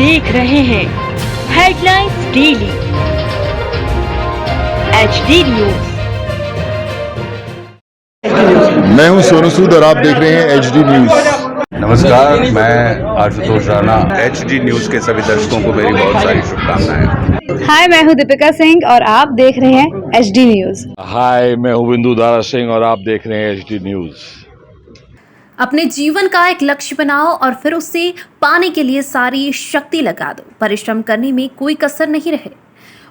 देख रहे हैं हेडलाइंस डेली HD न्यूज। मैं हूं सोनू सूद और आप देख रहे हैं HD न्यूज। नमस्कार, मैं आशुतोष राणा। HD न्यूज के सभी दर्शकों को मेरी बहुत सारी शुभकामनाएं। हाय, मैं हूं दीपिका सिंह और आप देख रहे हैं HD न्यूज। हाय, मैं हूं बिंदु दारा सिंह और आप देख रहे हैं HD न्यूज। अपने जीवन का एक लक्ष्य बनाओ और फिर उसे पाने के लिए सारी शक्ति लगा दो। परिश्रम करने में कोई कसर नहीं रहे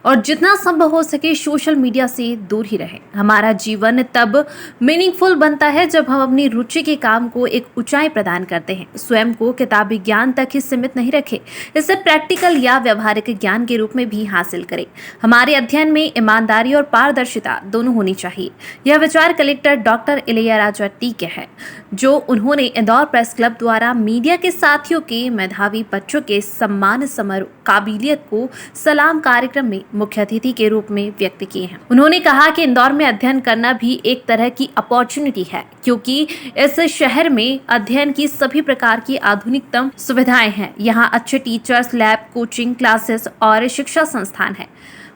और जितना संभव हो सके सोशल मीडिया से दूर ही रहें। हमारा जीवन तब मीनिंगफुल बनता है जब हम अपनी रुचि के काम को एक ऊंचाई प्रदान करते हैं। स्वयं को किताबी ज्ञान तक ही सीमित नहीं रखें, इसे प्रैक्टिकल या व्यवहारिक ज्ञान के रूप में भी हासिल करें। हमारे अध्ययन में ईमानदारी और पारदर्शिता दोनों होनी चाहिए। यह विचार कलेक्टर डॉक्टर इलैयाराजा टी के है, जो उन्होंने इंदौर प्रेस क्लब द्वारा मीडिया के साथियों के मेधावी बच्चों के सम्मान समारोह काबिलियत को सलाम कार्यक्रम में मुख्य अतिथि के रूप में व्यक्त किए हैं। उन्होंने कहा कि इंदौर में अध्ययन करना भी एक तरह की अपॉर्चुनिटी है, क्योंकि इस शहर में अध्ययन की सभी प्रकार की आधुनिकतम सुविधाएं हैं। यहाँ अच्छे टीचर्स, लैब, कोचिंग क्लासेस और शिक्षा संस्थान है।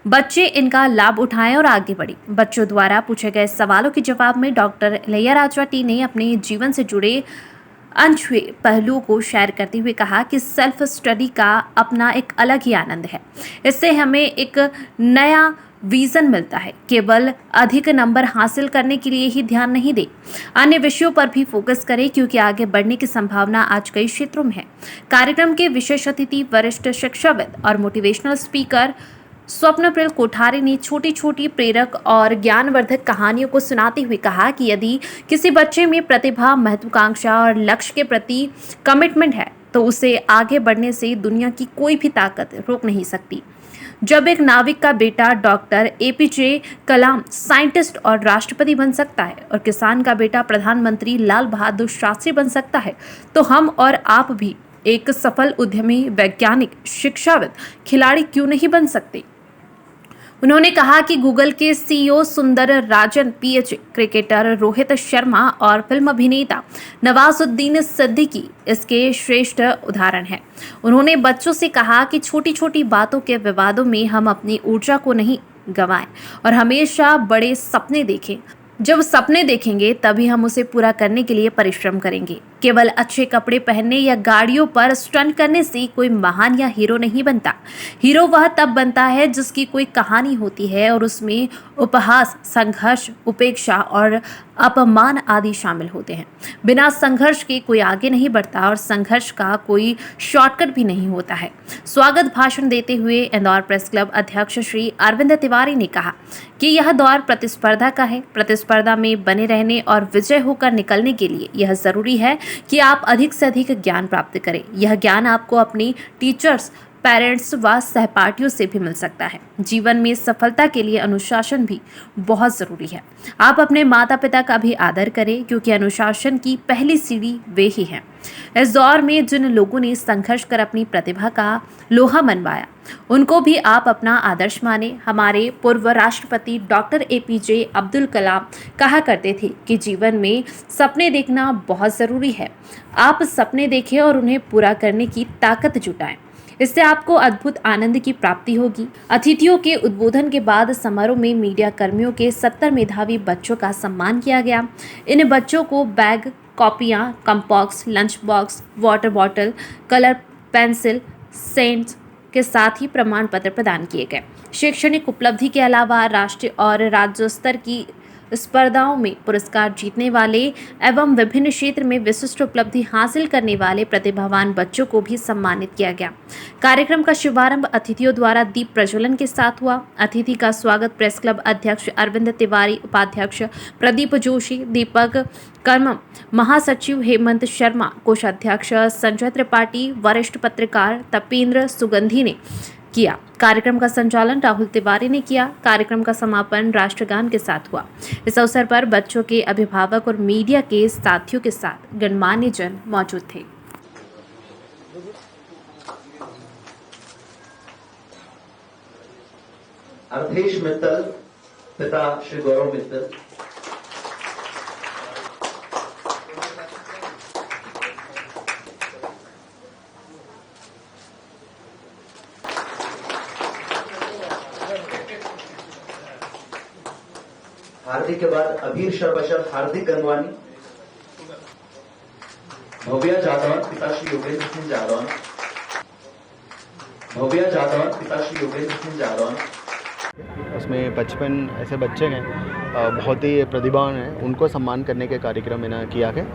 बच्चे इनका लाभ उठाएं और आगे बढ़े। बच्चों द्वारा पूछे गए सवालों के जवाब में डॉक्टर इलैयाराजा टी ने अपने जीवन से जुड़े अनछुए पहलुओं को शेयर करते हुए कहा कि सेल्फ स्टडी का अपना एक अलग ही आनंद है। इससे हमें एक नया विजन मिलता है। केवल अधिक नंबर हासिल करने के लिए ही ध्यान नहीं दे, अन्य विषयों पर भी फोकस करें, क्योंकि आगे बढ़ने की संभावना आज कई क्षेत्रों में है। कार्यक्रम के विशेष अतिथि वरिष्ठ शिक्षाविद और मोटिवेशनल स्पीकर स्वप्नप्रिल कोठारी ने छोटी छोटी प्रेरक और ज्ञानवर्धक कहानियों को सुनाते हुए कहा कि यदि किसी बच्चे में प्रतिभा, महत्वाकांक्षा और लक्ष्य के प्रति कमिटमेंट है तो उसे आगे बढ़ने से दुनिया की कोई भी ताकत रोक नहीं सकती। जब एक नाविक का बेटा डॉक्टर APJ कलाम साइंटिस्ट और राष्ट्रपति बन सकता है और किसान का बेटा प्रधानमंत्री लाल बहादुर शास्त्री बन सकता है, तो हम और आप भी एक सफल उद्यमी, वैज्ञानिक, शिक्षाविद, खिलाड़ी क्यों नहीं बन सकते। उन्होंने कहा कि गूगल के CEO सुंदर राजन PH, क्रिकेटर रोहित शर्मा और फिल्म अभिनेता नवाजुद्दीन सिद्दीकी इसके श्रेष्ठ उदाहरण हैं। उन्होंने बच्चों से कहा कि छोटी छोटी बातों के विवादों में हम अपनी ऊर्जा को नहीं गंवाएं और हमेशा बड़े सपने देखें। जब सपने देखेंगे तभी हम उसे पूरा करने के लिए परिश्रम करेंगे। केवल अच्छे कपड़े पहनने या गाड़ियों पर स्टंट करने से कोई महान या हीरो नहीं बनता। हीरो वह तब बनता है जिसकी कोई कहानी होती है और उसमें उपहास, संघर्ष, उपेक्षा और अपमान आदि शामिल होते हैं। बिना संघर्ष के कोई आगे नहीं बढ़ता और संघर्ष का कोई शॉर्टकट भी नहीं होता है। स्वागत भाषण देते हुए इंदौर प्रेस क्लब अध्यक्ष श्री अरविंद तिवारी ने कहा कि यह दौर प्रतिस्पर्धा का है। प्रतिस्पर्धा में बने रहने और विजय होकर निकलने के लिए यह जरूरी है कि आप अधिक से अधिक ज्ञान प्राप्त करें। यह ज्ञान आपको अपनी टीचर्स, पेरेंट्स व सहपाठियों से भी मिल सकता है। जीवन में सफलता के लिए अनुशासन भी बहुत जरूरी है। आप अपने माता पिता का भी आदर करें, क्योंकि अनुशासन की पहली सीढ़ी वे ही हैं। इस दौर में जिन लोगों ने संघर्ष कर अपनी प्रतिभा का लोहा मनवाया, उनको भी आप अपना आदर्श माने। हमारे पूर्व राष्ट्रपति डॉक्टर APJ अब्दुल कलाम कहा करते थे कि जीवन में सपने देखना बहुत ज़रूरी है। आप सपने देखें और उन्हें पूरा करने की ताकत जुटाएं। इससे आपको अद्भुत आनंद की प्राप्ति होगी। अतिथियों के उद्बोधन के बाद समारोह में मीडिया कर्मियों के 70 मेधावी बच्चों का सम्मान किया गया। इन बच्चों को बैग, कॉपियाँ, कंपॉक्स, lunch box, water bottle, colour pencil, सेंट्स के साथ ही प्रमाण पत्र प्रदान किए गए। शैक्षणिक उपलब्धि के अलावा राष्ट्रीय और राज्य स्तर की स्पर्धाओं में पुरस्कार जीतने वाले एवं विभिन्न क्षेत्र में विशिष्ट उपलब्धि हासिल करने वाले प्रतिभावान बच्चों को भी सम्मानित किया गया। कार्यक्रम का शुभारंभ अतिथियों द्वारा दीप प्रज्वलन के साथ हुआ। अतिथि का स्वागत प्रेस क्लब अध्यक्ष अरविंद तिवारी, उपाध्यक्ष प्रदीप जोशी, दीपक कर्मम, महासचिव हेमंत शर्मा, कोषाध्यक्ष संजय त्रिपाठी, वरिष्ठ पत्रकार तपेंद्र सुगंधी ने किया। कार्यक्रम का संचालन राहुल तिवारी ने किया। कार्यक्रम का समापन राष्ट्रगान के साथ हुआ। इस अवसर पर बच्चों के अभिभावक और मीडिया के साथियों के साथ गणमान्य जन मौजूद थे। अवधेश मित्तल, पिता श्री गौरव मित्तल। हार्दिक के बाद अबीर शरबशर हार्दिक गंगवानी, भव्या जादवान पिता श्री योगेंद्र सिंह जादवान, भव्या जादवान पिता श्री योगेंद्र सिंह जादवान। उसमें 55 ऐसे बच्चे हैं बहुत ही प्रतिभावान हैं, उनको सम्मान करने के कार्यक्रम है ना किया है।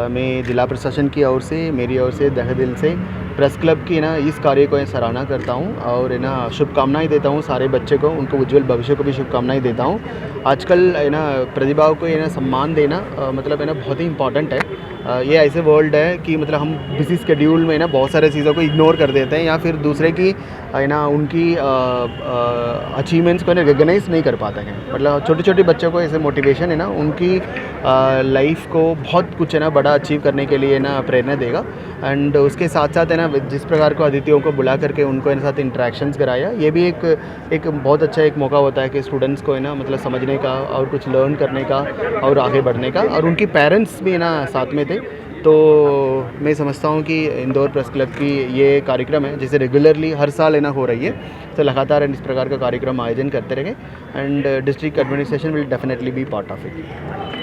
मैं जिला प्रशासन की ओर से, मेरी ओर से तहे दिल से प्रेस क्लब की ना इस कार्य को सराहना करता हूँ और है ना शुभकामनाएं देता हूँ सारे बच्चे को, उनको उज्जवल भविष्य को भी शुभकामनाएं देता हूँ। आजकल है ना प्रतिभाओं को ना सम्मान देना मतलब है ना बहुत ही इम्पॉर्टेंट है। ये ऐसे वर्ल्ड है कि मतलब हम बिजी स्केड्यूल में ना बहुत सारे चीज़ों को इग्नोर कर देते हैं या फिर दूसरे की है ना उनकी अचीवमेंट्स को ना रिकगनाइज नहीं कर पाते हैं। मतलब छोटे छोटे बच्चों को ऐसे मोटिवेशन है ना उनकी लाइफ को बहुत कुछ है ना बड़ा अचीव करने के लिए ना प्रेरणा देगा। एंड उसके साथ साथ है ना जिस प्रकार को अतिथियों को बुला करके उनको इन साथ इंटरेक्शंस कराया, ये भी एक बहुत अच्छा एक मौका होता है कि स्टूडेंट्स को है ना मतलब समझने का और कुछ लर्न करने का और आगे बढ़ने का। और उनकी पेरेंट्स भी है ना साथ में थे। तो मैं समझता हूँ कि इंदौर प्रेस क्लब की ये कार्यक्रम है जिसे रेगुलरली हर साल है ना हो रही है, तो लगातार इस प्रकार का कार्यक्रम आयोजन करते रहेंगे and district administration will definitely be part of it.